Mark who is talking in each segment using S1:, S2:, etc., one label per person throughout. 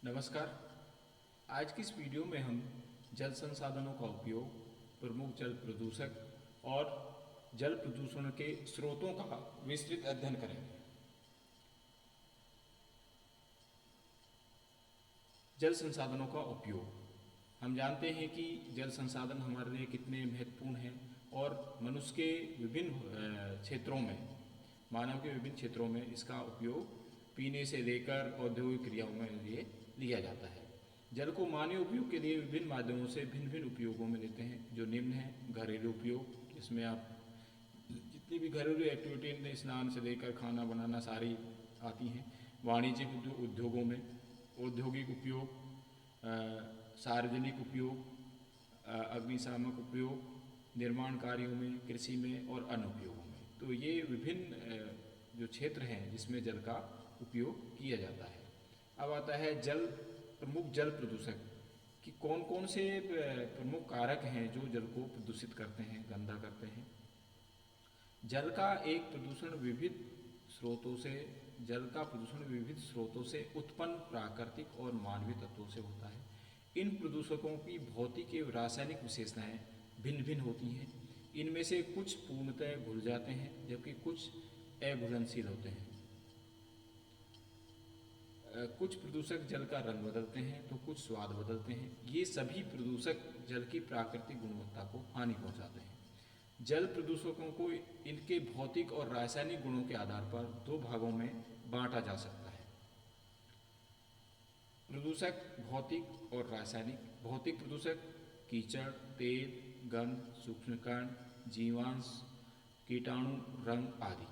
S1: नमस्कार। आज की इस वीडियो में हम जल संसाधनों का उपयोग, प्रमुख जल प्रदूषक और जल प्रदूषण के स्रोतों का विस्तृत अध्ययन करेंगे। जल संसाधनों का उपयोग। हम जानते हैं कि जल संसाधन हमारे लिए कितने महत्वपूर्ण हैं और मनुष्य के विभिन्न क्षेत्रों में, मानव के विभिन्न क्षेत्रों में इसका उपयोग पीने से लेकर औद्योगिक क्रियाओं में लिए लिया जाता है। जल को मानवीय उपयोग के लिए विभिन्न माध्यमों से भिन्न भिन्न उपयोगों में लेते हैं, जो निम्न है। घरेलू उपयोग, जिसमें आप जितनी भी घरेलू एक्टिविटी, स्नान से लेकर खाना बनाना सारी आती हैं। वाणिज्यिक उद्योगों में, औद्योगिक उपयोग, सार्वजनिक उपयोग, अग्निशामक उपयोग, निर्माण कार्यों में, कृषि में और अन्य उपयोगों में। तो ये विभिन्न जो क्षेत्र हैं जिसमें जल का उपयोग किया जाता है। अब आता है प्रमुख जल प्रदूषक कि कौन कौन से प्रमुख कारक हैं जो जल को प्रदूषित करते हैं, गंदा करते हैं। जल का प्रदूषण विविध स्रोतों से उत्पन्न प्राकृतिक और मानवीय तत्वों से होता है। इन प्रदूषकों की भौतिक एवं रासायनिक विशेषताएं भिन्न भिन्न होती हैं। इनमें से कुछ पूर्णतः घुल जाते हैं जबकि कुछ अघुलनशील होते हैं। कुछ प्रदूषक जल का रंग बदलते हैं तो कुछ स्वाद बदलते हैं। ये सभी प्रदूषक जल की प्राकृतिक गुणवत्ता को हानि पहुंचाते हैं। जल प्रदूषकों को इनके भौतिक और रासायनिक गुणों के आधार पर दो भागों में बांटा जा सकता है। प्रदूषक भौतिक और रासायनिक। भौतिक प्रदूषक कीचड़, तेल, गंध, सूक्ष्मकण, जीवांश, कीटाणु, रंग आदि।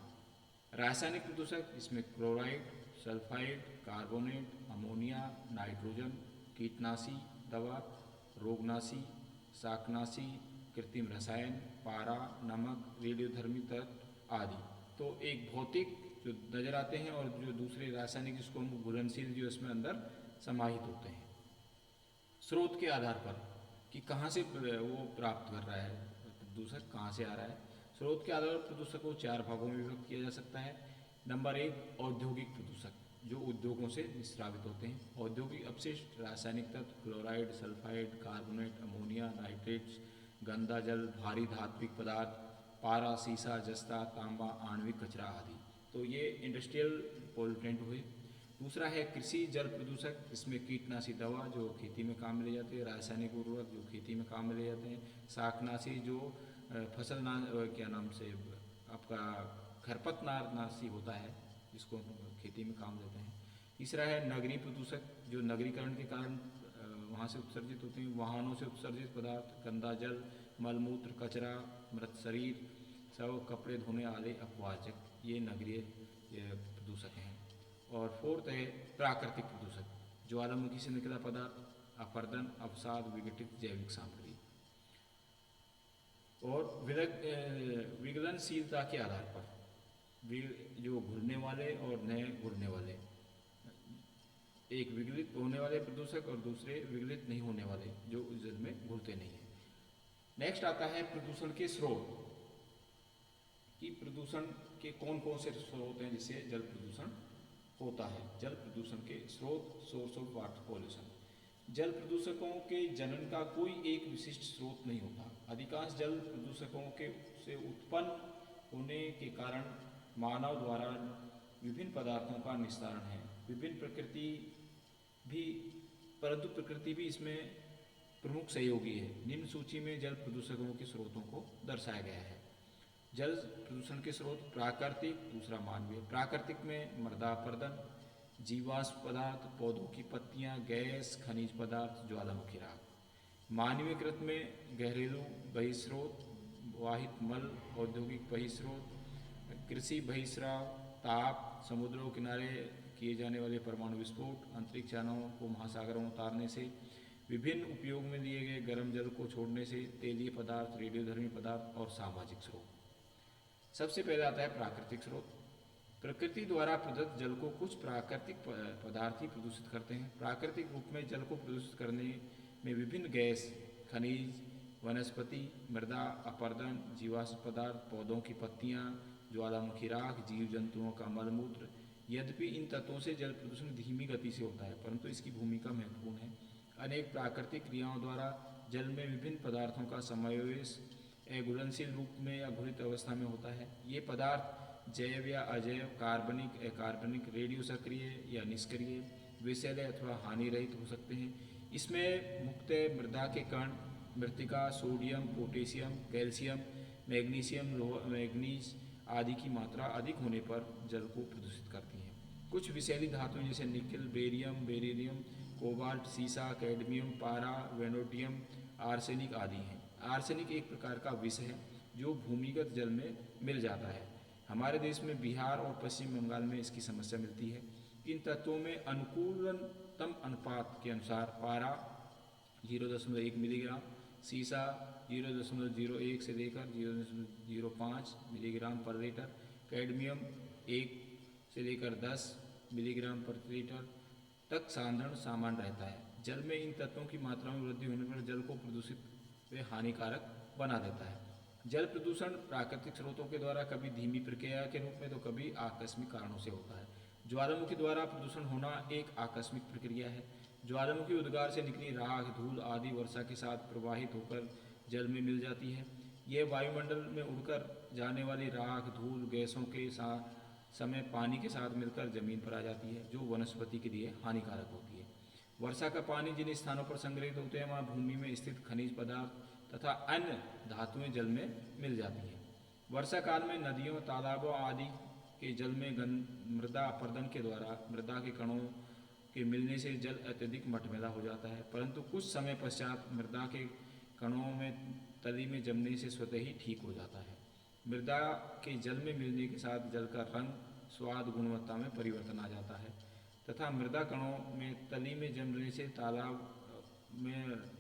S1: रासायनिक प्रदूषक इसमें chloride, sulphide, carbonate, ammonia, nitrogen, कीटनाशी दवा, रोगनाशी, शाकनाशी, कृत्रिम रसायन, पारा, नमक, रेडियोधर्मी तत्व आदि। तो एक भौतिक जो नजर आते हैं और जो दूसरे रासायनिक जिसको हम घुलनशील जो इसमें अंदर समाहित होते हैं। स्रोत के आधार पर कि कहाँ से वो प्राप्त कर रहा है, प्रदूषक कहाँ से आ रहा है। स्रोत के आधार पर प्रदूषक को चार भागों में विभक्त किया जा सकता है। नंबर एक, औद्योगिक प्रदूषक जो उद्योगों से निस्रावित होते हैं। औद्योगिक अपशिष्ट, रासायनिक तत्व, chloride, sulphide, carbonate, ammonia, nitrates, गंदा जल, भारी धात्विक पदार्थ, पारा, सीसा, जस्ता, तांबा, आणविक कचरा आदि। तो ये इंडस्ट्रियल पोल्यूटेंट हुए। दूसरा है कृषि जल प्रदूषक। इसमें कीटनाशी दवा जो खेती में काम में ले जाती है, रासायनिक उर्वरक जो खेती में काम में ले जाते हैं, शाकनाशी जो फसल क्या नाम से आपका खरपतनाशी होता है जिसको खेती में काम लेते हैं। तीसरा है नगरीय प्रदूषक जो नगरीकरण के कारण वहाँ से उत्सर्जित होते हैं। वाहनों से उत्सर्जित पदार्थ, गंदा जल, मलमूत्र, कचरा, मृत शरीर, शव, कपड़े धोने आदि अपवाचक, ये नगरीय प्रदूषक हैं। और फोर्थ है प्राकृतिक प्रदूषक, ज्वालामुखी से निकला पदार्थ, अपरदन, अवसाद, विघटित जैविक सामग्री। और विघलनशीलता के आधार पर जो घुलने वाले और नए घुलने वाले, एक विघलित होने वाले प्रदूषक और दूसरे विघलित नहीं होने वाले जो जल में घुलते नहीं है। नेक्स्ट आता है प्रदूषण के स्रोत कि प्रदूषण के कौन कौन से स्रोत हैं जिससे जल प्रदूषण होता है। जल प्रदूषण के स्रोत, सोर्स ऑफ वाटर पॉल्यूशन। जल प्रदूषकों के जनन का कोई एक विशिष्ट स्रोत नहीं होता। अधिकांश जल प्रदूषकों के से उत्पन्न होने के कारण मानव द्वारा विभिन्न पदार्थों का निस्तारण है। परंतु प्रकृति भी इसमें प्रमुख सहयोगी है। निम्न सूची में जल प्रदूषकों के स्रोतों को दर्शाया गया है। जल प्रदूषण के स्रोत प्राकृतिक, दूसरा मानवीय। प्राकृतिक में मृदा अपरदन, जीवाश्म पदार्थ, पौधों की पत्तियां, गैस, खनिज पदार्थ, ज्वालामुखी राख। मानवीयकृत में घरेलू बहिस्रोत, वाहित मल, औद्योगिक बहिस्रोत, कृषि बहिस्राव, ताप, समुद्रों किनारे किए जाने वाले परमाणु विस्फोट, अंतरिक्ष यानों को महासागरों में उतारने से, विभिन्न उपयोग में लिए गए गर्म जल को छोड़ने से, तेलीय पदार्थ, रेडियोधर्मी पदार्थ और सामाजिक स्रोत। सबसे पहले आता है प्राकृतिक स्रोत। प्रकृति द्वारा प्रदत्त जल को कुछ प्राकृतिक पदार्थ ही प्रदूषित करते हैं। प्राकृतिक रूप में जल को प्रदूषित करने में विभिन्न गैस, खनिज, वनस्पति, मृदा अपरदन, जीवाश्म पदार्थ, पौधों की पत्तियां, ज्वालामुखी राख, जीव जंतुओं का मलमूत्र, यद्यपि इन तत्वों से जल प्रदूषण धीमी गति से होता है, परंतु इसकी भूमिका महत्वपूर्ण है। अनेक प्राकृतिक क्रियाओं द्वारा जल में विभिन्न पदार्थों का समावेश अघुलनशील रूप में या घुलित अवस्था में होता है। ये पदार्थ जैव या अजैव, कार्बनिक, अकार्बनिक, रेडियो सक्रिय या निष्क्रिय, विषैले अथवा हानि रहित हो सकते हैं। इसमें मुख्यतः मृदा के कण, मृत्तिका, सोडियम, पोटेशियम, कैल्शियम, मैग्नीशियम, लोहा, मैग्नीज आदि की मात्रा अधिक होने पर जल को प्रदूषित करती हैं। कुछ विषैली धातुएं जैसे निकल, बेरियम, बेरिलियम, कोबाल्ट, सीसा, कैडमियम, पारा, वेनोडियम, आर्सेनिक आदि हैं। आर्सेनिक एक प्रकार का विष है जो भूमिगत जल में मिल जाता है। हमारे देश में बिहार और पश्चिम बंगाल में इसकी समस्या मिलती है। इन तत्वों में अनुकूलतम अनुपात के अनुसार पारा 0.1 मिलीग्राम, सीसा 0.01 से लेकर 0.05 मिलीग्राम पर लीटर, कैडमियम 1 से लेकर 10 मिलीग्राम पर लीटर तक साधारण सामान्य रहता है। जल में इन तत्वों की मात्रा में वृद्धि होने पर जल को प्रदूषित व हानिकारक बना देता है। जल प्रदूषण प्राकृतिक स्रोतों के द्वारा कभी धीमी प्रक्रिया के रूप में तो कभी आकस्मिक कारणों से होता है। ज्वालामुखी द्वारा प्रदूषण होना एक आकस्मिक प्रक्रिया है। ज्वालामुखी उद्गार से निकली राख, धूल आदि वर्षा के साथ प्रवाहित होकर जल में मिल जाती है। यह वायुमंडल में उड़कर जाने वाली राख, धूल, गैसों के साथ समय पानी के साथ मिलकर जमीन पर आ जाती है, जो वनस्पति के लिए हानिकारक होती है। वर्षा का पानी जिन स्थानों पर संग्रहित होते हैं वहाँ भूमि में स्थित खनिज पदार्थ तथा अन्य धातुएं जल में मिल जाती हैं। वर्षा काल में नदियों, तालाबों आदि के जल में मृदा अपरदन के द्वारा मृदा के कणों के मिलने से जल अत्यधिक मटमैला हो जाता है, परंतु कुछ समय पश्चात मृदा के कणों में तली में जमने से स्वतः ही ठीक हो जाता है। मृदा के जल में मिलने के साथ जल का रंग, स्वाद, गुणवत्ता में परिवर्तन आ जाता है तथा मृदा कणों में तली में जमने से तालाब में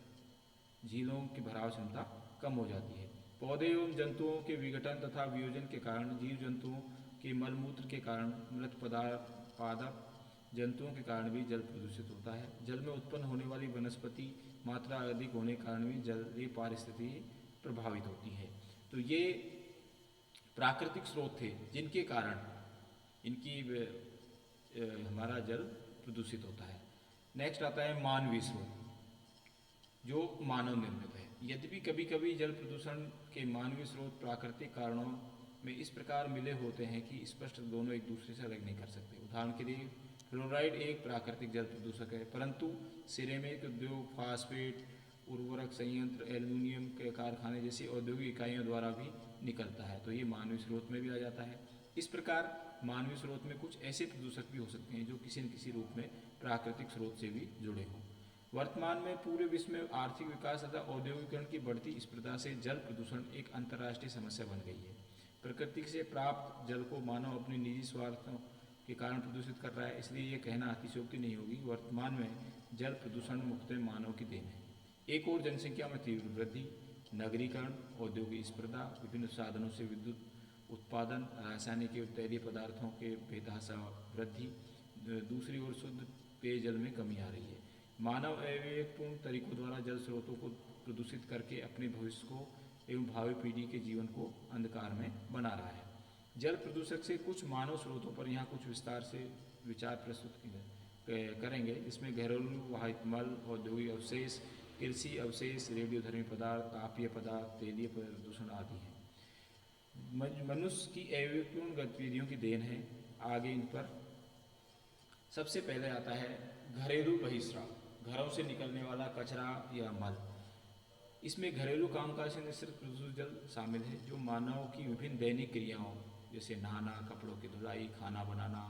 S1: झीलों की भराव क्षमता कम हो जाती है। पौधे एवं जंतुओं के विघटन तथा वियोजन के कारण, जीव जंतुओं के मलमूत्र के कारण, मृत पादप जंतुओं के कारण भी जल प्रदूषित होता है। जल में उत्पन्न होने वाली वनस्पति मात्रा अधिक होने के कारण भी जलीय पारिस्थिति प्रभावित होती है। तो ये प्राकृतिक स्रोत थे जिनके कारण इनकी हमारा जल प्रदूषित होता है। नेक्स्ट आता है मानवीय स्रोत, जो मानव निर्मित है। यद्यपि कभी कभी जल प्रदूषण के मानवीय स्रोत प्राकृतिक कारणों में इस प्रकार मिले होते हैं कि स्पष्ट दोनों एक दूसरे से अलग नहीं कर सकते। उदाहरण के लिए फ्लोराइड एक प्राकृतिक जल प्रदूषक है, परंतु सिरेमिक उद्योग, फास्फेट उर्वरक संयंत्र, एल्युमिनियम के कारखाने जैसी औद्योगिक इकाइयों द्वारा भी निकलता है, तो ये मानवीय स्रोत में भी आ जाता है। इस प्रकार मानवीय स्रोत में कुछ ऐसे प्रदूषक भी हो सकते हैं जो किसी न किसी रूप में प्राकृतिक स्रोत से भी जुड़े हों। वर्तमान में पूरे विश्व में आर्थिक विकास तथा औद्योगिकरण की बढ़ती स्पर्धा से जल प्रदूषण एक अंतर्राष्ट्रीय समस्या बन गई है। प्रकृति से प्राप्त जल को मानव अपने निजी स्वार्थों के कारण प्रदूषित कर रहा है, इसलिए ये कहना अतिशयोक्ति नहीं होगी। वर्तमान में जल प्रदूषण मुख्यतः मानव की देन है। एक और जनसंख्या में तीव्र वृद्धि, नगरीकरण, औद्योगिक स्पर्धा, विभिन्न साधनों से विद्युत उत्पादन, रासायनिक एवं तैलीय पदार्थों के बेतहाशा वृद्धि, दूसरी ओर शुद्ध पेयजल में कमी आ रही है। मानव अविवेकपूर्ण तरीकों द्वारा जल स्रोतों को प्रदूषित करके अपने भविष्य को एवं भावी पीढ़ी के जीवन को अंधकार में बना रहा है। जल प्रदूषक से कुछ मानव स्रोतों पर यहाँ कुछ विस्तार से विचार प्रस्तुत करेंगे, जिसमें घरेलू वाहित मल, औद्योगिक अवशेष, कृषि अवशेष, रेडियोधर्मी पदार्थ, तापीय पदार्थ, तेलीय प्रदूषण आदि हैं। मनुष्य की अविवेकपूर्ण गतिविधियों की देन है। आगे इन पर सबसे पहले आता है घरेलू बहिस्राव, घरों से निकलने वाला कचरा या मल। इसमें घरेलू कामकाज से निश्चित प्रदूषित जल शामिल है, जो मानव की विभिन्न दैनिक क्रियाओं जैसे नहाना, कपड़ों की धुलाई, खाना बनाना,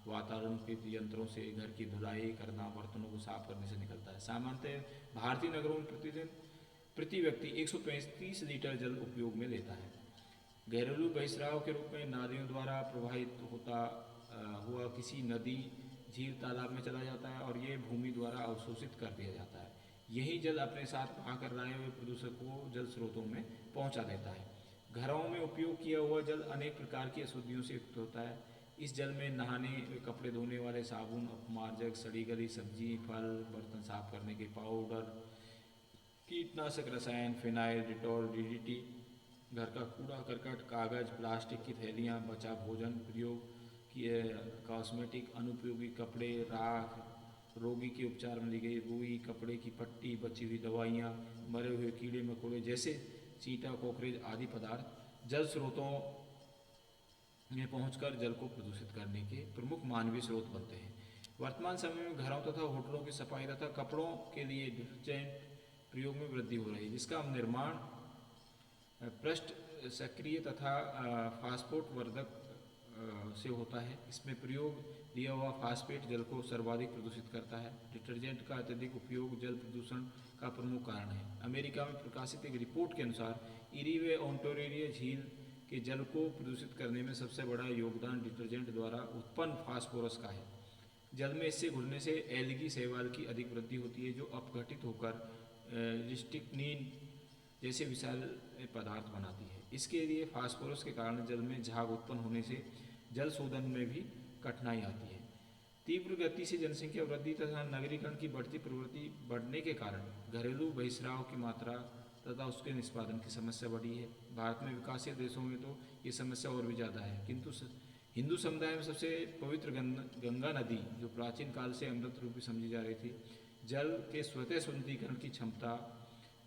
S1: वातावरण के यंत्रों से घर की धुलाई करना, बर्तनों को साफ करने से निकलता है। सामान्यतः भारतीय नगरों में प्रतिदिन प्रति व्यक्ति 135 लीटर जल उपयोग में लेता है। घरेलू बहिस्राव के रूप में नालियों द्वारा प्रवाहित होता हुआ किसी नदी, झील, तालाब में चला जाता है और ये भूमि द्वारा अवशोषित कर दिया जाता है। यही जल अपने साथ बहाकर लाए हुए प्रदूषक को जल स्रोतों में पहुंचा देता है। घरों में उपयोग किया हुआ जल अनेक प्रकार की अशुद्धियों से युक्त होता है। इस जल में नहाने, कपड़े धोने वाले साबुन, अपमार्जक, सड़ी गली सब्जी, फल, बर्तन साफ करने के पाउडर, कीटनाशक रसायन, फिनाइल, डिटॉल, डीडीटी, घर का कूड़ा करकट, कागज, प्लास्टिक की थैलियाँ, बचा भोजन, प्रयोग कॉस्मेटिक, अनुपयोगी कपड़े, राख, रोगी के उपचार में ली गई रुई, कपड़े की पट्टी, बची हुई दवाइयाँ, मरे हुए कीड़े मकोड़े जैसे चींटा, कॉकरोच आदि पदार्थ जल स्रोतों में पहुंचकर जल को प्रदूषित करने के प्रमुख मानवीय स्रोत बनते हैं। वर्तमान समय में घरों तथा होटलों की सफाई तथा कपड़ों के लिए डिटर्जेंट प्रयोग में वृद्धि हो रही है, जिसका निर्माण पृष्ठ सक्रिय तथा फास्फोट वर्धक से होता है। इसमें प्रयोग लिया हुआ फास्फेट जल को सर्वाधिक प्रदूषित करता है। डिटर्जेंट का अत्यधिक उपयोग जल प्रदूषण का प्रमुख कारण है। अमेरिका में प्रकाशित एक रिपोर्ट के अनुसार इरी व ओंटारियो झील के जल को प्रदूषित करने में सबसे बड़ा योगदान डिटर्जेंट द्वारा उत्पन्न फास्फोरस का है। जल में इससे घुलने से एल्गी शैवाल की अधिक वृद्धि होती है, जो अपघटित होकर स्ट्रिक्नीन जैसे विषाल पदार्थ बनाती है। इसके लिए फास्फोरस के कारण जल में झाग उत्पन्न होने से जल शोधन में भी कठिनाई आती है। तीव्र गति से जनसंख्या वृद्धि तथा नगरीकरण की बढ़ती प्रवृत्ति बढ़ने के कारण घरेलू बहिस्राव की मात्रा तथा उसके निष्पादन की समस्या बढ़ी है। भारत में विकासशील देशों में तो ये समस्या और भी ज़्यादा है, किंतु हिंदू समुदाय में सबसे पवित्र गंगा नदी, जो प्राचीन काल से अमृत रूपी समझी जा रही थी, जल के स्वतः शुद्धिकरण की क्षमता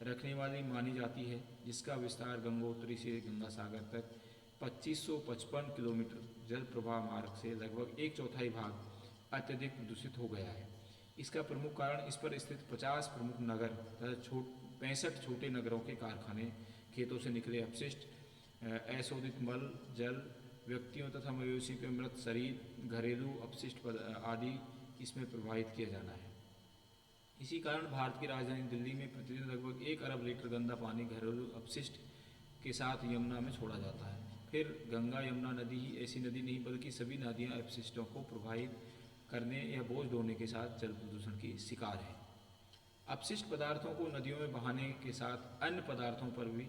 S1: रखने वाली मानी जाती है, जिसका विस्तार गंगोत्री से गंगा सागर तक 2555 किलोमीटर जल प्रवाह मार्ग से लगभग एक चौथाई भाग अत्यधिक प्रदूषित हो गया है। इसका प्रमुख कारण इस पर स्थित 50 प्रमुख नगर तथा 65 छोटे नगरों के कारखाने, खेतों से निकले अपशिष्ट, अशोधित मल जल, व्यक्तियों तथा मवेशियों के मृत शरीर, घरेलू अपशिष्ट आदि इसमें प्रवाहित किया जाना है। इसी कारण भारत की राजधानी दिल्ली में प्रतिदिन लगभग 1 अरब लीटर गंदा पानी घरेलू अपशिष्ट के साथ यमुना में छोड़ा जाता है। फिर गंगा यमुना नदी ही ऐसी नदी नहीं बल्कि सभी नदियाँ अपशिष्टों को प्रवाहित करने या बोझ ढोने के साथ जल प्रदूषण की शिकार है। अपशिष्ट पदार्थों को नदियों में बहाने के साथ अन्य पदार्थों पर भी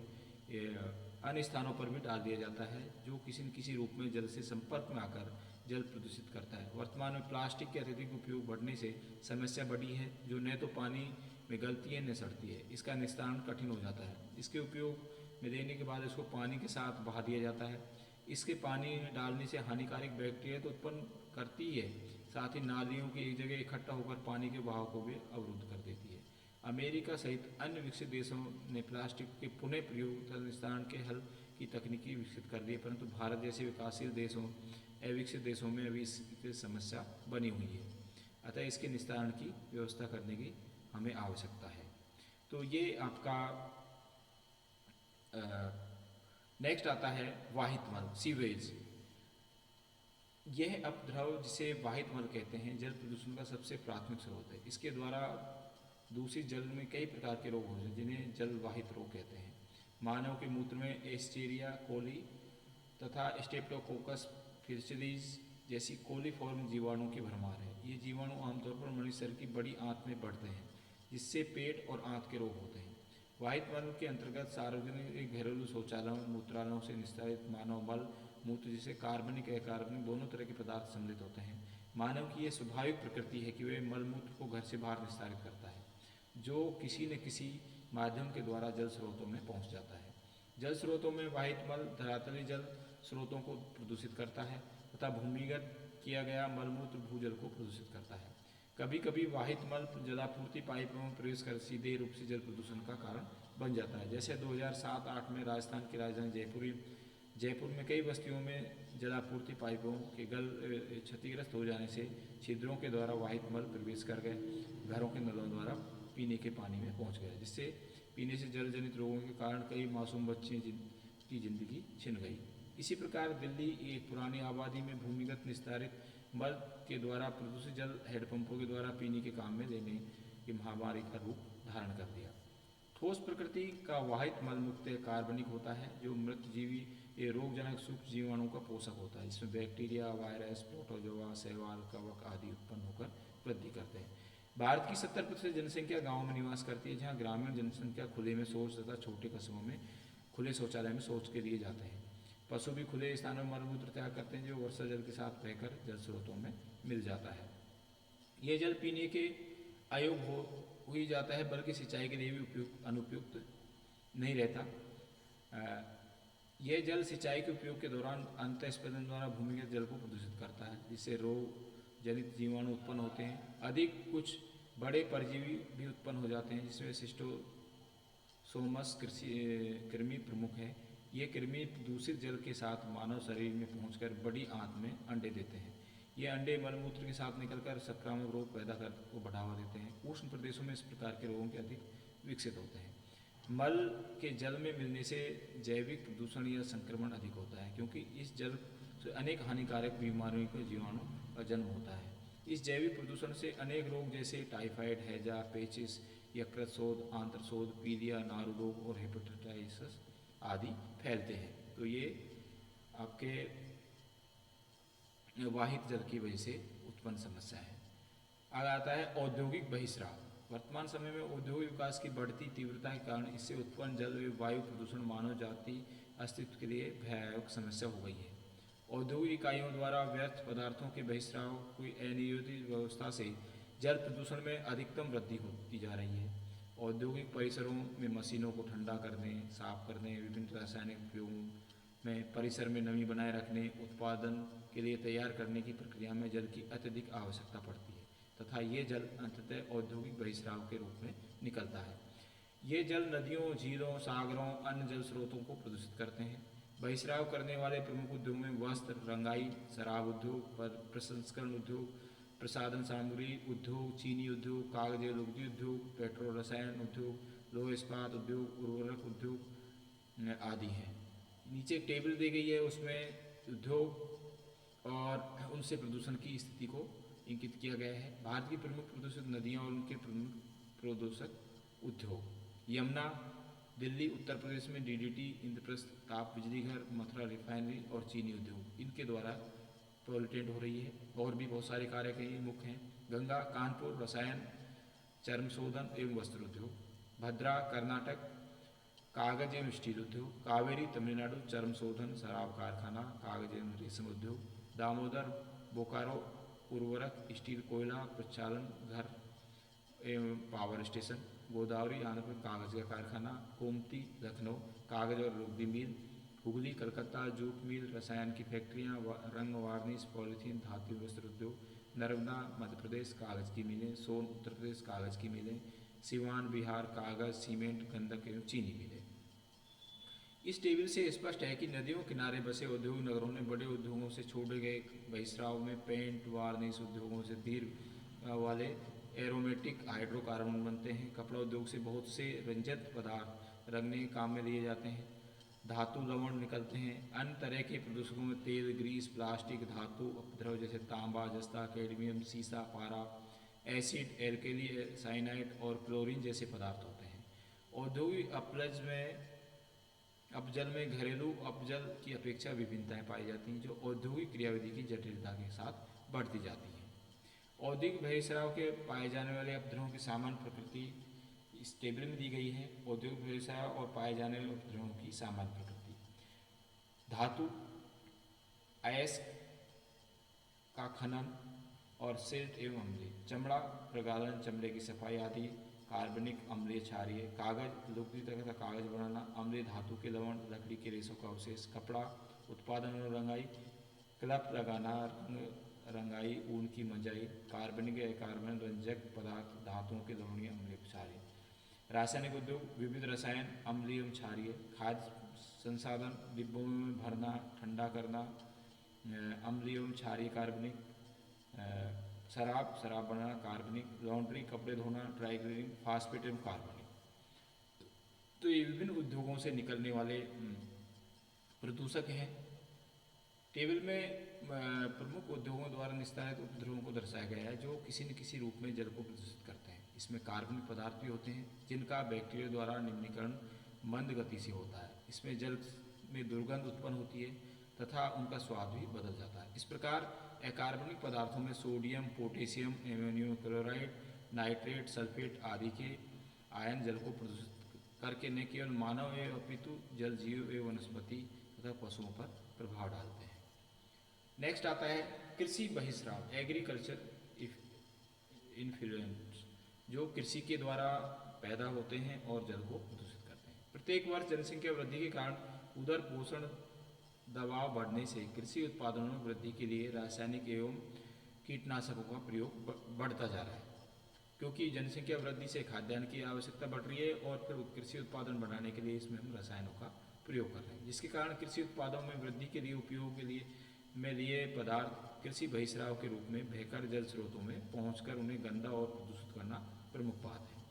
S1: अन्य स्थानों पर भी डाल दिया जाता है, जो किसी न किसी रूप में जल से संपर्क में आकर जल प्रदूषित करता है। वर्तमान में प्लास्टिक के अत्यधिक उपयोग बढ़ने से समस्या बढ़ी है, जो न तो पानी में गलती है न सड़ती है। इसका निस्तारण कठिन हो जाता है। इसके उपयोग में लेने के बाद इसको पानी के साथ बहा दिया जाता है। इसके पानी में डालने से हानिकारक बैक्टीरिया तो उत्पन्न करती ही है, साथ ही नालियों की एक जगह इकट्ठा होकर पानी के बहाव को भी अवरुद्ध कर देती है। अमेरिका सहित अन्य विकसित देशों ने प्लास्टिक के पुनः प्रयोग तथा निस्तारण के हल की तकनीकी विकसित कर दी है, परंतु भारत जैसे विकासशील देशों अविकसित देशों में अभी इसकी समस्या बनी हुई है। अतः इसके निस्तारण की व्यवस्था करने की हमें आवश्यकता है। तो ये आपका नेक्स्ट आता है वाहित मल, सीवेज। यह अपद्रव जिसे वाहित मल कहते हैं, जल प्रदूषण का सबसे प्राथमिक स्रोत है। इसके द्वारा दूषित जल में कई प्रकार के रोग होते हैं, जिन्हें जलवाहित रोग कहते हैं। मानव के मूत्र में एस्चेरिया कोली तथा स्टेप्टोकोकस फिशरीज जैसी कोलीफॉर्म जीवाणुओं की भरमार है। ये जीवाणु आमतौर पर मनुष्य शरीर की बड़ी आंत में बढ़ते हैं, जिससे पेट और आंत के रोग होते हैं। वाहित मल के अंतर्गत सार्वजनिक घरेलू शौचालयों, मूत्रालयों से निस्तारित मानव मल मूत्र, जिसे कार्बनिक अकार्बनिक दोनों तरह के पदार्थ सम्मिलित होते हैं। मानव की यह स्वाभाविक प्रकृति है कि वह मल मूत्र को घर से बाहर निस्तारित करता है, जो किसी न किसी माध्यम के द्वारा जल स्रोतों में पहुंच जाता है। जल स्रोतों में वाहित मल धरातली जल स्रोतों को प्रदूषित करता है तथा भूमिगत किया गया मलमूत्र भूजल को प्रदूषित करता है। कभी कभी वाहित मल जलापूर्ति पाइपों में प्रवेश कर सीधे रूप से जल प्रदूषण का कारण बन जाता है। जैसे 2007-8 में राजस्थान की राजधानी जयपुर में कई बस्तियों में जलापूर्ति पाइपों के गल क्षतिग्रस्त हो जाने से छिद्रों के द्वारा वाहित मल प्रवेश कर गए, घरों के नलों द्वारा पीने के पानी में पहुंच गया, जिससे पीने से जल जनित रोगों के कारण कई मासूम बच्चे की जिंदगी छिन गई। इसी प्रकार दिल्ली एक पुरानी आबादी में भूमिगत निस्तारित मल के द्वारा प्रदूषित जल हैंडपंपों के द्वारा पीने के काम में लेने की महामारी का रूप धारण कर लिया। ठोस प्रकृति का वाहित मल मुख्यतः कार्बनिक होता है, जो मृतजीवी ये रोगजनक सूक्ष्म जीवाणुओं का पोषक होता है, जिसमें बैक्टीरिया, वायरस, प्रोटोजोआ, शैवाल, कवक आदि उत्पन्न होकर वृद्धि करते हैं। भारत की 70% जनसंख्या गाँव में निवास करती है, जहाँ ग्रामीण जनसंख्या खुले में शौच तथा छोटे कस्बों में खुले शौचालय में शौच के लिए जाते हैं। पशु भी खुले स्थानों में मलमूत्र त्याग करते हैं, जो वर्षा जल के साथ बहकर जल स्रोतों में मिल जाता है। यह जल पीने के अयोग्य हो ही जाता है, बल्कि सिंचाई के लिए भी अनुपयुक्त नहीं रहता। यह जल सिंचाई के उपयोग के दौरान अंतःस्पंदन द्वारा भूमिगत जल को प्रदूषित करता है, जिससे रोग जनित जीवाणु उत्पन्न होते हैं। अधिक कुछ बड़े परजीवी भी उत्पन्न हो जाते हैं, जिसमें सिस्टोसोमस कृमि प्रमुख है। ये कृमि दूषित जल के साथ मानव शरीर में पहुंचकर बड़ी आंत में अंडे देते हैं। ये अंडे मलमूत्र के साथ निकलकर संक्रामक रोग पैदा कर को बढ़ावा देते हैं। उष्ण प्रदेशों में इस प्रकार के रोगों के अधिक विकसित होते हैं। मल के जल में मिलने से जैविक प्रदूषण या संक्रमण अधिक होता है, क्योंकि इस जल से अनेक हानिकारक बीमारियों के जीवाणु का जन्म होता है। इस जैविक प्रदूषण से अनेक रोग जैसे टाइफाइड, हैजा, पेचिस, यकृत शोथ, आंत्रशोथ, पीलिया, नारू रोग और हेपेटाइटिस आदि फैलते हैं। तो ये आपके वाहित जल की वजह से उत्पन्न समस्या है। आगे आता है औद्योगिक बहिस्राव। वर्तमान समय में औद्योगिक विकास की बढ़ती तीव्रता के कारण इससे उत्पन्न जल व वायु प्रदूषण मानव जाति अस्तित्व के लिए भयावह समस्या हो गई है। औद्योगिक इकाइयों द्वारा व्यर्थ पदार्थों के बहिस्राव की अनियोजित व्यवस्था से जल प्रदूषण में अधिकतम वृद्धि होती जा रही है। औद्योगिक परिसरों में मशीनों को ठंडा करने, साफ करने, विभिन्न रासायनिक उपयोगों में परिसर में नमी बनाए रखने, उत्पादन के लिए तैयार करने की प्रक्रिया में जल की अत्यधिक आवश्यकता पड़ती है तथा ये जल अंततः औद्योगिक बहिस्राव के रूप में निकलता है। ये जल नदियों, झीलों, सागरों, अन्य जल स्रोतों को प्रदूषित करते हैं। बहिस्राव करने वाले प्रमुख उद्योग में वस्त्र, रंगाई, शराब उद्योग, प्रसंस्करण उद्योग, प्रसाधन सामग्री उद्योग, चीनी उद्योग, कागज लुगदी उद्योग, पेट्रोल रसायन उद्योग, लौह इस्पात उद्योग, उर्वरक उद्योग आदि हैं। नीचे एक टेबल दी गई है, उसमें उद्योग और उनसे प्रदूषण की स्थिति को इंकित किया गया है। भारत की प्रमुख प्रदूषित नदियाँ और उनके प्रमुख प्रदूषक उद्योग: यमुना दिल्ली, उत्तर प्रदेश में डीडीटी, इंद्रप्रस्थ ताप बिजली घर, मथुरा रिफाइनरी और चीनी उद्योग इनके द्वारा पॉल्यूटेंट हो रही है। और भी बहुत सारे कार्य के मुख्य हैं। गंगा कानपुर, रसायन, चर्म शोधन एवं वस्त्र उद्योग। भद्रा कर्नाटक, कागज एवं स्टील उद्योग। कावेरी तमिलनाडु, चर्म शोधन, शराब कारखाना, कागज एवं रेशम उद्योग। दामोदर बोकारो, उर्वरक, स्टील, कोयला प्रक्षालन घर एवं पावर स्टेशन। गोदावरी आंध्र प्रदेश, कागज का कारखाना। गोमती लखनऊ, कागज और लुगदी मिल। हुगली कलकत्ता, जूट मिल, रसायन की फैक्ट्रियाँ, रंग वार्निश, पॉलीथीन, धातु वस्त्र उद्योग। नर्मदा मध्य प्रदेश, कागज की मिलें। सोन उत्तर प्रदेश, कागज की मिलें। सिवान बिहार, कागज, सीमेंट, गंधक एवं चीनी मिलें। इस टेबल से स्पष्ट है कि नदियों किनारे बसे औद्योगिक नगरों ने बड़े उद्योगों से छोड़े गए बहिस्राव में पेंट, वार्निश उद्योगों से दीर्घ वाले एरोमेटिक हाइड्रोकार्बन बनते हैं। कपड़ा उद्योग से बहुत से रंजक पदार्थ रंगने के काम में लिए जाते हैं। धातु लवण निकलते हैं। अन्य तरह के प्रदूषकों में तेल, ग्रीस, प्लास्टिक, धातु अपद्रव जैसे तांबा, जस्ता, कैडमियम, सीसा, पारा, एसिड, एल्कली, साइनाइड और क्लोरीन जैसे पदार्थ होते हैं। औद्योगिक अपजल में घरेलू अपजल की अपेक्षा विभिन्नताएं पाई जाती हैं, जो औद्योगिक क्रियाविधि की जटिलता के साथ बढ़ती जाती हैं। औद्योगिक बहिस्राव के पाए जाने वाले अपद्रव्यों की सामान्य प्रकृति इस टेबल में दी गई है। औद्योगिक बहिस्राव और पाए जाने वाले उपद्रवों की सामान्य प्रकृति: धातु, अयस्क का खनन और सिल्ट एवं अम्लीय। चमड़ा प्रगालन, चमड़े की सफाई आदि। कार्बनिक, अम्लीय, क्षारीय। कागज, लुगदी तथा कागज बनाना। अम्लीय धातु के लवण, लकड़ी के रेशों का अवशेष। कपड़ा उत्पादन और रंगाई, क्लप लगाना, रंगाई, ऊन की मंजाई। कार्बनिक या कार्बन रंजक पदार्थ, धातुओं के लवणीय, अम्लीय, क्षारीय। रासायनिक उद्योग, विविध रसायन, अम्लीय एवं क्षारीय। खाद्य संसाधन, डिब्बों में भरना, ठंडा करना, अम्लीय एवं क्षारीय, कार्बनिक। शराब बनाना, कार्बनिक। लॉन्ड्री, कपड़े धोना, ड्राई क्लीनिंग, फास्फेट एवं कार्बनिक। तो ये विभिन्न उद्योगों से निकलने वाले प्रदूषक हैं। टेबल में प्रमुख उद्योगों द्वारा निस्तारित उपद्रवों को दर्शाया गया है, जो किसी न किसी रूप में जल को प्रदूषित करते हैं। इसमें कार्बनिक पदार्थ भी होते हैं, जिनका बैक्टीरिया द्वारा निम्नीकरण मंद गति से होता है। इसमें जल में दुर्गंध उत्पन्न होती है तथा उनका स्वाद भी बदल जाता है। इस प्रकार अकार्बनिक पदार्थों में sodium, potassium, ammonium chloride, nitrate, sulphate आदि के आयन जल को प्रदूषित करके न केवल मानव एवं अपितु जल जीव एवं वनस्पति तथा पशुओं पर प्रभाव डालते हैं। नेक्स्ट आता है कृषि बहिस्राव, एग्रीकल्चर इन्फ्लुएंस, जो कृषि के द्वारा पैदा होते हैं और जल को प्रदूषित करते हैं। प्रत्येक वर्ष जनसंख्या वृद्धि के कारण उधर पोषण दबाव बढ़ने से कृषि उत्पादनों में वृद्धि के लिए रासायनिक एवं कीटनाशकों का प्रयोग बढ़ता जा रहा है, क्योंकि जनसंख्या वृद्धि से खाद्यान्न की आवश्यकता बढ़ रही है और फिर कृषि उत्पादन बढ़ाने के लिए इसमें हम रसायनों का प्रयोग कर रहे हैं, जिसके कारण कृषि उत्पादों में वृद्धि के लिए उपयोग के लिए में लिए पदार्थ कृषि बहिस्राव के रूप में बहकर जल स्रोतों में पहुंचकर उन्हें गंदा और प्रदूषित करना प्रमुख बात है।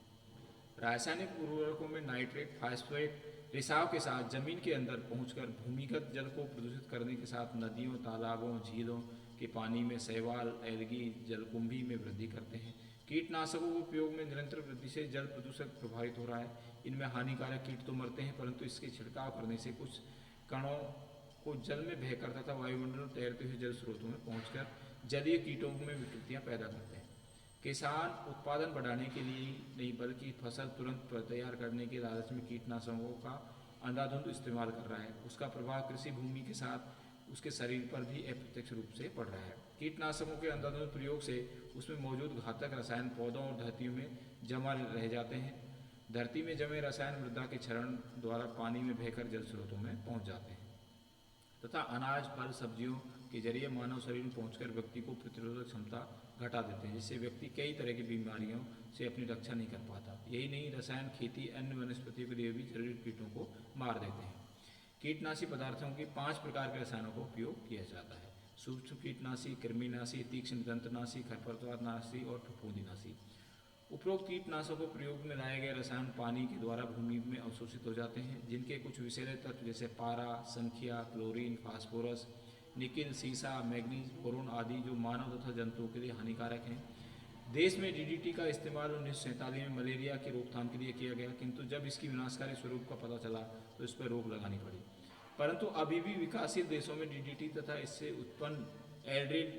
S1: रासायनिक उर्वरकों में नाइट्रेट फास्फेट रिसाव के साथ जमीन के अंदर पहुंचकर भूमिगत जल को प्रदूषित करने के साथ नदियों, तालाबों, झीलों के पानी में शैवाल, एल्गी, जलकुंभी में वृद्धि करते हैं। कीटनाशकों के उपयोग में निरंतर वृद्धि से जल प्रदूषण प्रभावित हो रहा है। इनमें हानिकारक कीट तो मरते हैं, परंतु इसके छिड़काव करने से कुछ कणों को जल में बहकर तथा वायुमंडल में तैरते हुए जल स्रोतों में पहुंचकर जलीय कीटों में विकृतियां पैदा करते हैं। किसान उत्पादन बढ़ाने के लिए नहीं बल्कि फसल तुरंत तैयार करने के लालच में कीटनाशकों का अंधाधुंध इस्तेमाल कर रहा है। उसका प्रभाव कृषि भूमि के साथ उसके शरीर पर भी अप्रत्यक्ष रूप से पड़ रहा है। कीटनाशकों के अंधाधुंध प्रयोग से उसमें मौजूद घातक रसायन पौधों और धरती में जमा रह जाते हैं। धरती में जमे रसायन मृदा के क्षरण द्वारा पानी में बहकर जल स्रोतों में पहुंच जाते हैं तथा अनाज, फल, सब्जियों के जरिए मानव शरीर में पहुंचकर व्यक्ति को प्रतिरोधक क्षमता घटा देते हैं, जिससे व्यक्ति कई तरह की बीमारियों से अपनी रक्षा नहीं कर पाता। यही नहीं, रसायन खेती अन्य वनस्पतियों के लिए भी जरूरी कीटों को मार देते हैं। कीटनाशी पदार्थों के 5 प्रकार के रसायनों का उपयोग किया जाता है: सूक्ष्म कीटनाशी, कृमिनाशी, तीक्ष्ण दंतनाशी, खरपतवारनाशी और फफूंदीनाशी। उपरोक्त कीटनाशकों प्रयोग में लाए गए रसायन पानी के द्वारा भूमि में अवशोषित हो जाते हैं, जिनके कुछ विषैले तत्व जैसे पारा, संख्या, क्लोरीन, फास्फोरस, निकिल, सीसा, मैग्नीज, बोरोन आदि जो मानव तथा जंतुओं के लिए हानिकारक हैं। देश में डीडीटी का इस्तेमाल 1947 में मलेरिया की रोकथाम के लिए किया गया, किंतु जब इसकी विनाशकारी स्वरूप का पता चला तो इस पर रोक लगानी पड़ी। परंतु अभी भी विकासशील देशों में डीडीटी तथा इससे उत्पन्न एल्ड्रिन,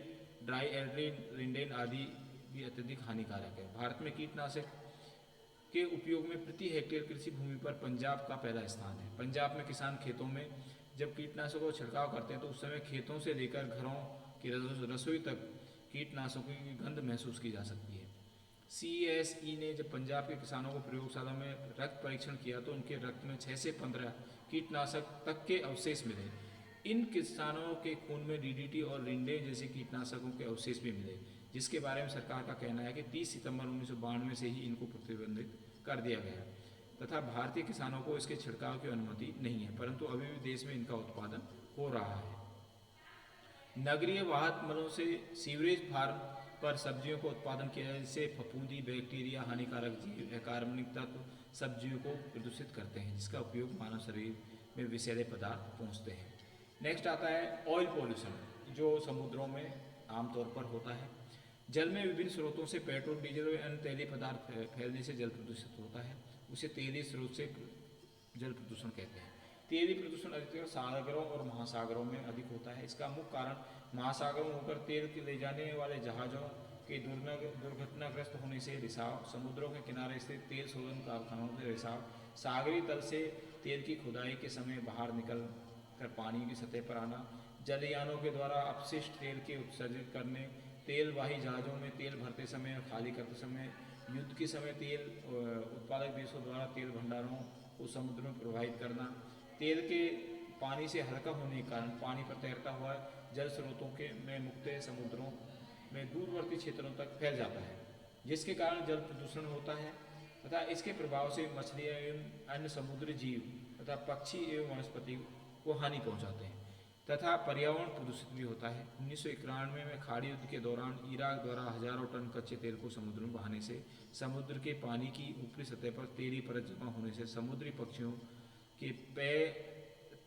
S1: ड्राई एल्ड्रिन, रिंडेन आदि भी अत्यधिक हानिकारक है। भारत में कीटनाशक के उपयोग में प्रति हेक्टेयर कृषि भूमि पर पंजाब का पहला स्थान है। पंजाब में किसान खेतों में जब कीटनाशकों का छिड़काव करते हैं तो उस समय खेतों से लेकर घरों की रसोई तक कीटनाशकों की गंध महसूस की जा सकती है। CSE ने जब पंजाब के किसानों को प्रयोगशाला में रक्त परीक्षण किया तो उनके रक्त में 6 से 15 कीटनाशक तक के अवशेष मिले। इन किसानों के खून में डीडीटी और रिंडे जैसे कीटनाशकों के अवशेष भी मिले, जिसके बारे में सरकार का कहना है कि 30 सितंबर 1992 से ही इनको प्रतिबंधित कर दिया गया तथा भारतीय किसानों को इसके छिड़काव की अनुमति नहीं है, परंतु अभी भी देश में इनका उत्पादन हो रहा है। नगरीय वाहक मलों से सीवरेज फार्म पर सब्जियों का उत्पादन किया जाए, जिससे फफूंदी, बैक्टीरिया, हानिकारक जीव, अकार्बनिक तत्व सब्जियों को प्रदूषित करते हैं, जिसका उपयोग मानव शरीर में विषैले पदार्थ पहुँचते हैं। नेक्स्ट आता है ऑयल पॉल्यूशन, जो समुद्रों में आमतौर पर होता है। जल में विभिन्न स्रोतों से पेट्रोल, डीजल और अन्य तेलीय पदार्थ फैलने से जल प्रदूषित होता है। उसे तेलीय स्रोत से जल प्रदूषण कहते हैं। तेलीय प्रदूषण अधिकतर सागरों और महासागरों में अधिक होता है। इसका मुख्य कारण महासागरों में होकर तेल के ले जाने वाले जहाज़ों के दुर्घटनाग्रस्त होने से रिसाव, समुद्रों के किनारे स्थित तेल शोधन कारखानों से रिसाव, सागरीय तल से तेल की खुदाई के समय बाहर निकल कर पानी की सतह पर आना, जलयानों के द्वारा अपशिष्ट तेल के उत्सर्जित करने, तेलवाही जहाज़ों में तेल भरते समय और खाली करते समय, युद्ध के समय तेल उत्पादक देशों द्वारा तेल भंडारों को समुद्र में प्रवाहित करना, तेल के पानी से हल्का होने के कारण पानी पर तैरता हुआ जल स्रोतों के में मुक्त समुद्रों में दूरवर्ती क्षेत्रों तक फैल जाता है, जिसके कारण जल प्रदूषण होता है तथा इसके प्रभाव से मछलियाँ एवं अन्य समुद्री जीव तथा पक्षी एवं वनस्पति को हानि पहुँचाते हैं तथा पर्यावरण प्रदूषित भी होता है। 1991 में खाड़ी युद्ध के दौरान इराक द्वारा हजारों टन कच्चे तेल को समुद्र में बहाने से समुद्र के पानी की ऊपरी सतह पर तेलीय परत जमा होने से समुद्री पक्षियों के पैर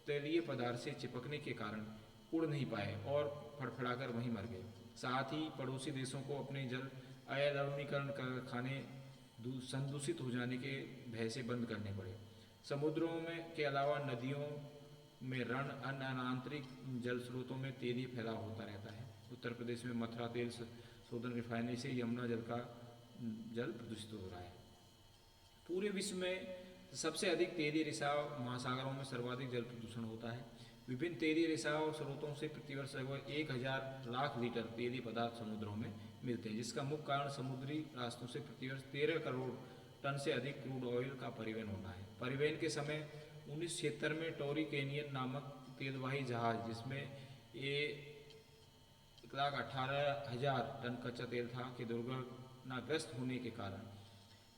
S1: तेलीय पदार्थ से चिपकने के कारण उड़ नहीं पाए और फड़फड़ाकर वहीं मर गए। साथ ही पड़ोसी देशों को अपने जल अयलवणीकरण कारखाने संदूषित हो जाने के भय से बंद करने पड़े। समुद्रों में के अलावा नदियों में रण अन्य आंतरिक जल स्रोतों में तेलीय फैलाव होता रहता है। उत्तर प्रदेश में मथुरा तेल शोधन रिफाइनरी से यमुना जल का जल प्रदूषित हो रहा है। पूरे विश्व में सबसे अधिक तेलीय रिसाव महासागरों में सर्वाधिक जल प्रदूषण होता है। विभिन्न तेलीय रिसाव स्रोतों से प्रतिवर्ष लगभग 1000 लाख लीटर तेलीय पदार्थ समुद्रों में मिलते हैं, जिसका मुख्य कारण समुद्री रास्तों से प्रतिवर्ष 13 करोड़ टन से अधिक क्रूड ऑयल का परिवहन होना है। परिवहन के समय 1976 में टोरी कैनियन नामक तेलवाही जहाज, जिसमें ये 1,18,000 टन कच्चा तेल था, कि दुर्घटनाग्रस्त होने के कारण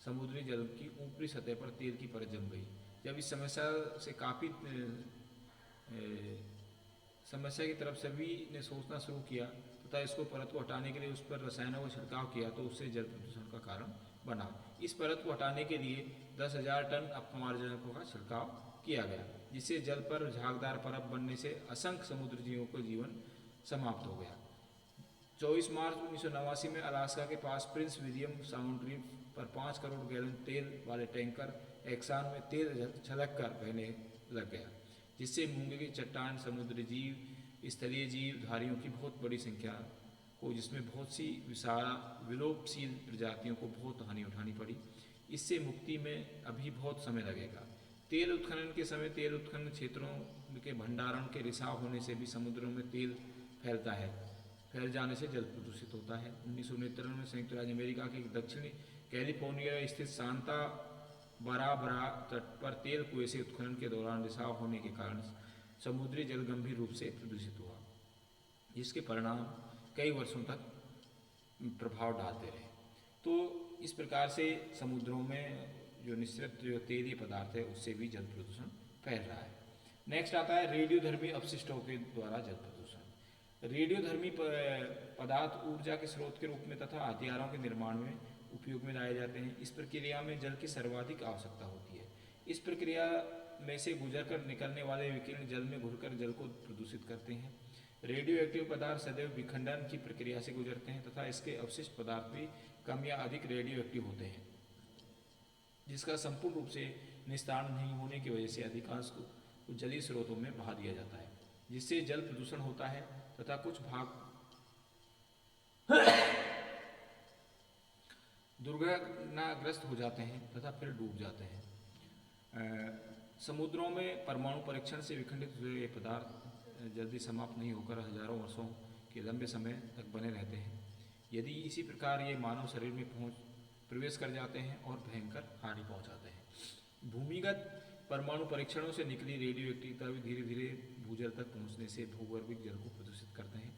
S1: समुद्री जल की ऊपरी सतह पर तेल की परत जम गई। जब इस समस्या से काफ़ी समस्या की तरफ सभी ने सोचना शुरू किया तथा इसको परत को हटाने के लिए उस पर रसायनों का छिड़काव किया तो उससे जल प्रदूषण का कारण बना। इस परत को हटाने के लिए 10,000 टन अपमार्जनकों का छिड़काव किया गया, जिससे जल पर झागदार परत बनने से असंख्य समुद्री जीवों का जीवन समाप्त हो गया। 24 मार्च 1989 में अलास्का के पास प्रिंस विलियम साउंड द्वीप पर 5 करोड़ गैलन तेल वाले टैंकर एक्सान में तेल छलक कर बहने लग गया, जिससे मूंगे की चट्टान, समुद्री जीव, स्थलीय जीवधारियों की बहुत बड़ी संख्या को, जिसमें बहुत सी विलोपशील प्रजातियों को बहुत हानि उठानी पड़ी। इससे मुक्ति में अभी बहुत समय लगेगा। तेल उत्खनन के समय तेल उत्खनन क्षेत्रों के भंडारण के रिसाव होने से भी समुद्रों में तेल फैल जाने से जल प्रदूषित होता है। 1969 में संयुक्त राज्य अमेरिका के दक्षिणी कैलिफोर्निया स्थित सांता बराबरा तट पर तेल कुएं से उत्खनन के दौरान रिसाव होने के कारण समुद्री जल गंभीर रूप से प्रदूषित हुआ, जिसके परिणाम कई वर्षों तक प्रभाव डालते रहे। तो इस प्रकार से समुद्रों में जो निःसृत जो तेलीय पदार्थ है उससे भी जल प्रदूषण फैल रहा है। नेक्स्ट आता है रेडियोधर्मी अपशिष्टों के द्वारा जल प्रदूषण। रेडियोधर्मी पदार्थ ऊर्जा के स्रोत के रूप में तथा हथियारों के निर्माण में उपयोग में लाए जाते हैं। इस प्रक्रिया में जल की सर्वाधिक आवश्यकता होती है। इस प्रक्रिया में से गुजरकर निकलने वाले विकिरण जल में घुलकर जल को प्रदूषित करते हैं। रेडियो एक्टिव पदार्थ सदैव विखंडन की प्रक्रिया से गुजरते हैं तथा इसके अवशिष्ट पदार्थ भी कम या अधिक रेडियो एक्टिव होते हैं, जिसका संपूर्ण रूप से निस्तारण नहीं होने की वजह से अधिकांश को जलीय स्रोतों में बहा दिया जाता है, जिससे जल प्रदूषण होता है तथा कुछ भाग दुर्घटनाग्रस्त हो जाते हैं तथा फिर डूब जाते हैं। समुद्रों में परमाणु परीक्षण से विखंडित हुए पदार्थ जल्दी समाप्त नहीं होकर हजारों वर्षों के लंबे समय तक बने रहते हैं। यदि इसी प्रकार ये मानव शरीर में प्रवेश कर जाते हैं और भयंकर हानि पहुंचाते हैं। भूमिगत परमाणु परीक्षणों से निकली रेडियो एक्टिविटी भी धीरे धीरे भूजल तक पहुंचने से भूगर्भिक जल को प्रदूषित करते हैं।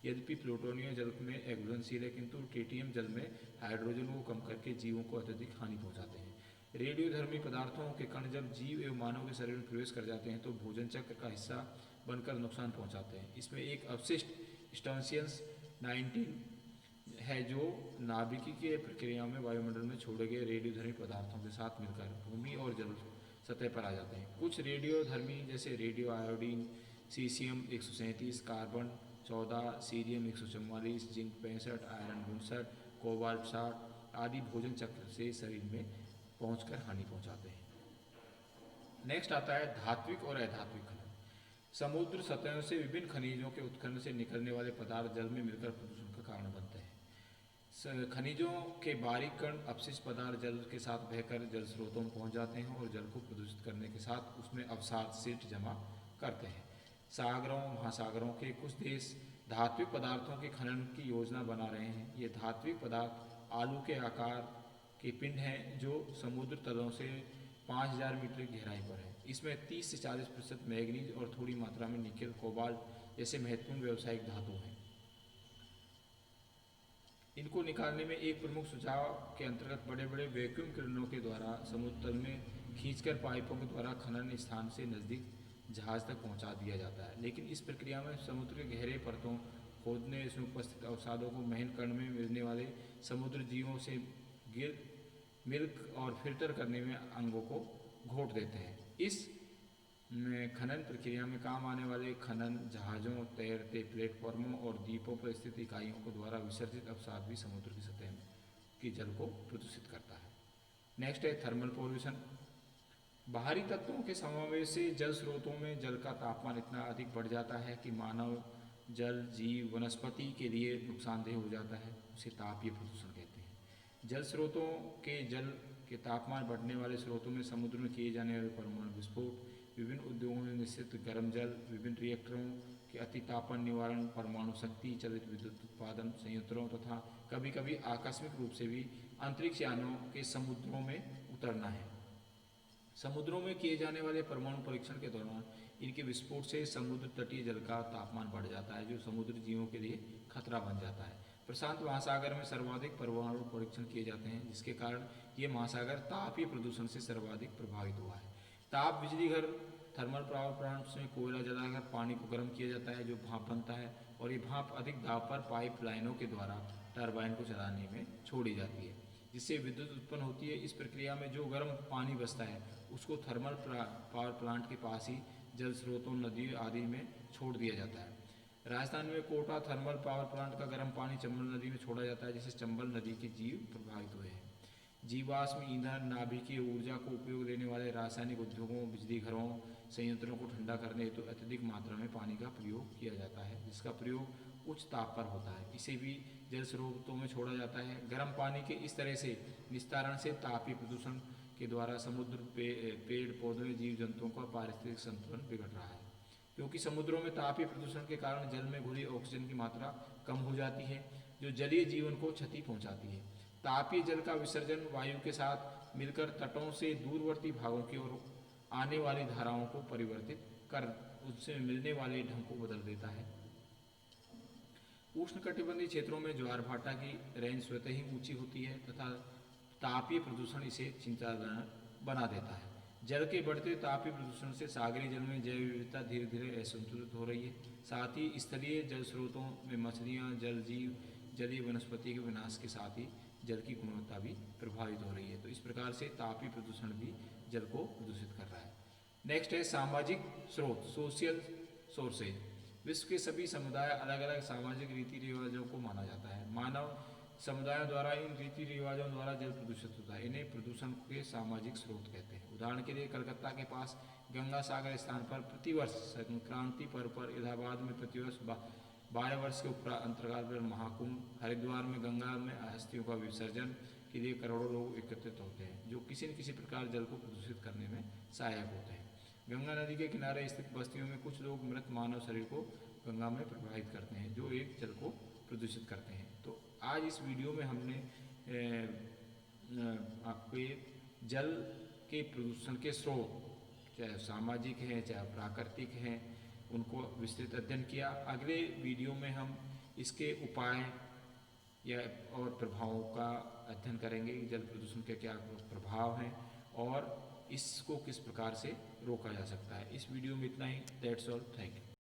S1: यद्यपि प्लूटोनियम जल में अघुलनशील है, किंतु ट्रिटियम जल में हाइड्रोजन को कम करके जीवों को अत्यधिक हानि पहुंचाते हैं। रेडियोधर्मी पदार्थों के कण जब जीव एवं मानव के शरीर में प्रवेश कर जाते हैं तो भोजन चक्र का हिस्सा बनकर नुकसान पहुंचाते हैं। इसमें एक अवशिष्ट स्टॉन्सियंस 19 है जो नाभिकीय प्रक्रिया में वायुमंडल में छोड़े गए रेडियोधर्मी पदार्थों के साथ मिलकर भूमि और जल सतह पर आ जाते हैं। कुछ रेडियोधर्मी जैसे radio iodine, caesium 137, carbon 14, cerium 144, zinc 65, iron 62, cobalt 60 आदि भोजन चक्र से शरीर में पहुंचकर हानि पहुंचाते हैं। नेक्स्ट आता है धात्विक और अधात्विक खनन। समुद्र सतहों से विभिन्न खनिजों के उत्खनन से निकलने वाले पदार्थ जल में मिलकर प्रदूषण का कारण बनते हैं। खनिजों के बारीक कण अपशिष्ट पदार्थ जल के साथ बहकर जल स्रोतों में पहुंच जाते हैं और जल को प्रदूषित करने के साथ उसमें अवसाद सिल्ट जमा करते हैं। सागरों महासागरों के कुछ देश धात्विक पदार्थों के खनन की योजना बना रहे हैं। ये धात्विक पदार्थ आलू के आकार के पिंड हैं जो समुद्र तलों से 5000 मीटर की गहराई पर है। इसमें 30 से 40% मैग्नीज और थोड़ी मात्रा में निकेल, कोबाल्ट जैसे महत्वपूर्ण व्यावसायिक धातु हैं। इनको निकालने में एक प्रमुख सुझाव के अंतर्गत बड़े बड़े वैक्यूम किरणों के द्वारा समुद्र तल में खींचकर पाइपों के द्वारा खनन स्थान से नज़दीक जहाज तक पहुंचा दिया जाता है। लेकिन इस प्रक्रिया में समुद्र के गहरे परतों खोदने, इसमें उपस्थित अवसादों को महन कण में मिलने वाले समुद्र जीवों से मिल्क और फिल्टर करने में अंगों को घोट देते हैं। इस खनन प्रक्रिया में काम आने वाले खनन जहाज़ों, तैरते प्लेटफॉर्मों और द्वीपों पर स्थित इकाइयों को द्वारा विसर्जित अवसाद भी समुद्र की सतह की जल को प्रदूषित करता है। नेक्स्ट है थर्मल पॉल्यूशन। बाहरी तत्वों के समावेश से जल स्रोतों में जल का तापमान इतना अधिक बढ़ जाता है कि मानव, जल, जीव, वनस्पति के लिए नुकसानदेह हो जाता है। उसे तापीय प्रदूषण कहते हैं। जल स्रोतों के जल के तापमान बढ़ने वाले स्रोतों में समुद्र में किए जाने वाले परमाणु विस्फोट, विभिन्न उद्योगों में निश्चित गर्म जल, विभिन्न रिएक्टरों के अतितापन निवारण, परमाणु शक्ति चलित विद्युत उत्पादन संयंत्रों तथा कभी कभी आकस्मिक रूप से भी अंतरिक्ष यानों के समुद्रों में उतरना है। समुद्रों में किए जाने वाले परमाणु परीक्षण के दौरान इनके विस्फोट से समुद्र तटीय जल का तापमान बढ़ जाता है, जो समुद्री जीवों के लिए खतरा बन जाता है। प्रशांत महासागर में सर्वाधिक परमाणु परीक्षण किए जाते हैं, जिसके कारण ये महासागर तापीय प्रदूषण से सर्वाधिक प्रभावित हुआ है। ताप बिजली घर थर्मल पावर प्लांट्स में कोयला जलाकर पानी को गर्म किया जाता है, जो भाप बनता है, और ये भाप अधिक दाब पर पाइप लाइनों के द्वारा टरबाइन को चलाने में छोड़ी जाती है, जिससे विद्युत उत्पन्न होती है। इस प्रक्रिया में जो गर्म पानी बचता है उसको थर्मल पावर प्लांट के पास ही जल स्रोतों, नदियों आदि में छोड़ दिया जाता है। राजस्थान में कोटा थर्मल पावर प्लांट का गर्म पानी चंबल नदी में छोड़ा जाता है, जिससे चंबल नदी के जीव प्रभावित हुए हैं। जीवाश्म ईंधन, नाभिकीय ऊर्जा को उपयोग लेने वाले रासायनिक उद्योगों, बिजली घरों, संयंत्रों को ठंडा करने हेतु अत्यधिक मात्रा में पानी का प्रयोग किया जाता है, जिसका प्रयोग उच्च ताप पर होता है। इसे भी जल स्रोतों में छोड़ा जाता है। गर्म पानी के इस तरह से निस्तारण से तापीय प्रदूषण के द्वारा समुद्र पेड़ पौधों, जीव जंतुओं का पारिस्थितिक संतुलन बिगड़ रहा है, क्योंकि समुद्रों में तापीय प्रदूषण के कारण जल में घुली ऑक्सीजन की मात्रा कम हो जाती है, जो जलीय जीवन को क्षति पहुंचाती है। तापीय जल का विसर्जन वायु के साथ मिलकर तटों से दूरवर्ती भागों की ओर आने वाली धाराओं को परिवर्तित कर उससे मिलने वाले ढंग को बदल देता है। उष्णकटिबंधीय क्षेत्रों में ज्वार भाटा की रेंज स्वतः ही ऊंची होती है तथा तापीय प्रदूषण इसे चिंताजनक बना देता है। जल के बढ़ते तापीय प्रदूषण से सागरीय जल में जैव विविधता धीरे धीरे असंतुलित हो रही है। साथ ही स्थलीय जल स्रोतों में मछलियाँ, जल जीव, जलीय वनस्पति के विनाश के साथ ही जल की गुणवत्ता भी प्रभावित हो रही है। तो इस प्रकार से तापीय प्रदूषण भी जल को प्रदूषित कर रहा है। नेक्स्ट है सामाजिक स्रोत, सोशल सोर्सेज। विश्व के सभी समुदाय अलग अलग सामाजिक रीति रिवाजों को माना जाता है। मानव समुदायों द्वारा इन रीति रिवाजों द्वारा जल प्रदूषित होता है। इन्हें प्रदूषण के सामाजिक स्रोत कहते हैं। उदाहरण के लिए कलकत्ता के पास गंगा सागर स्थान पर प्रतिवर्ष संक्रांति पर्व पर, इलाहाबाद में प्रतिवर्ष 12 वर्ष के अंतराल पर महाकुंभ, हरिद्वार में गंगा में अस्थियों का विसर्जन के लिए करोड़ों लोग एकत्रित होते हैं, जो किसी न किसी प्रकार जल को प्रदूषित करने में सहायक होते हैं। गंगा नदी के किनारे स्थित बस्तियों में कुछ लोग मृत मानव शरीर को गंगा में प्रवाहित करते हैं, जो एक जल को प्रदूषित करते हैं। तो आज इस वीडियो में हमने आपको जल के प्रदूषण के स्रोत, चाहे सामाजिक हैं चाहे प्राकृतिक हैं, उनको विस्तृत अध्ययन किया। अगले वीडियो में हम इसके उपाय या और प्रभावों का अध्ययन करेंगे। जल प्रदूषण के क्या प्रभाव हैं और इसको किस प्रकार से रोका जा सकता है। इस वीडियो में इतना ही। That's all, thank you.